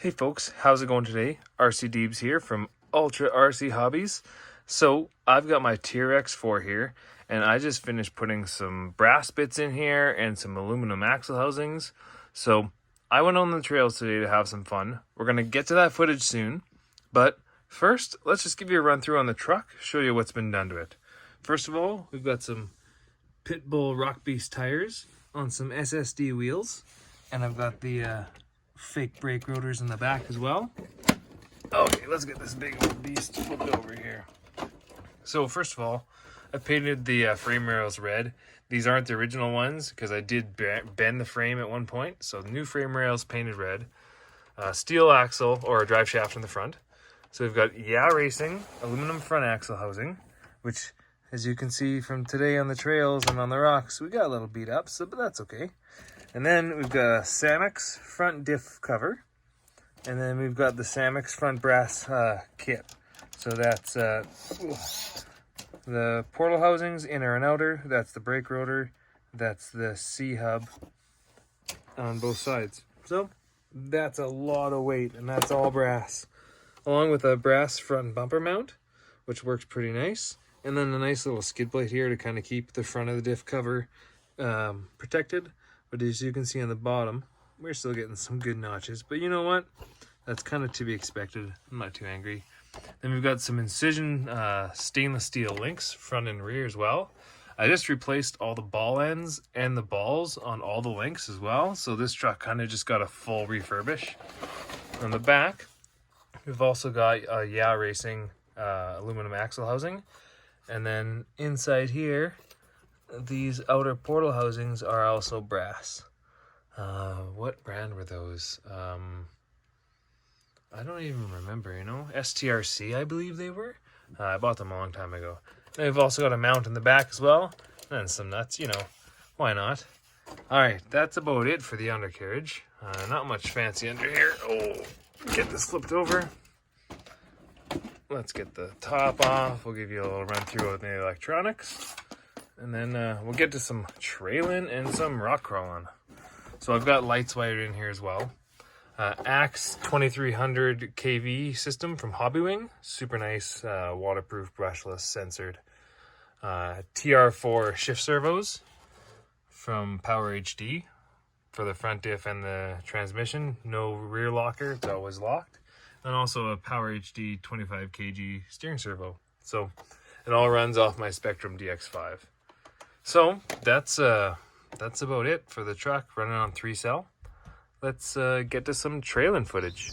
Hey folks, how's it going today? Rcdeibs here from Ultra RC Hobbies. So I've got my Trx-4 here, and I just finished putting some brass bits in here and some aluminum axle housings. So I went on the trails today to have some fun. We're going to get to that footage soon, but first let's just give you a run through on the truck, show you what's been done to it. First of all, we've got some Pitbull Rock Beast tires on some SSD wheels, and I've got the fake brake rotors in the back as well. Okay, let's get this big old beast flipped over here. So first of all, I painted the frame rails red. These aren't the original ones because I did bend the frame at one point. So the new frame rails painted red. Steel axle or a drive shaft in the front. So we've got Racing aluminum front axle housing, which as you can see from today on the trails and on the rocks, we got a little beat up, but that's okay. And then we've got a Samix front diff cover. And then we've got the Samix front brass kit. So that's the portal housings, inner and outer. That's the brake rotor. That's the C-hub on both sides. So that's a lot of weight, and that's all brass. Along with a brass front bumper mount, which works pretty nice. And then a nice little skid plate here to kind of keep the front of the diff cover protected. But as you can see on the bottom, we're still getting some good notches. But you know what? That's kind of to be expected. I'm not too angry. Then we've got some incision stainless steel links, front and rear as well. I just replaced all the ball ends and the balls on all the links as well. So this truck kind of just got a full refurbish. On the back, we've also got a Racing aluminum axle housing. And then inside here, these outer portal housings are also brass. What brand were those? I don't even remember, STRC, I believe they were. I bought them a long time ago. And they've also got a mount in the back as well. And some nuts, why not? Alright, that's about it for the undercarriage. Not much fancy under here. Oh, get this flipped over. Let's get the top off. We'll give you a little run through with the electronics. And then we'll get to some trailing and some rock crawling. So I've got lights wired in here as well. Axe 2300 kV system from Hobbies. Super nice, waterproof, brushless, censored. TR4 shift servos from Power HD for the front diff and the transmission. No rear locker, it's always locked. And also a Power HD 25 kg steering servo. So it all runs off my Spectrum DX5. So that's about it for the truck running on 3-cell. Let's get to some trailing footage.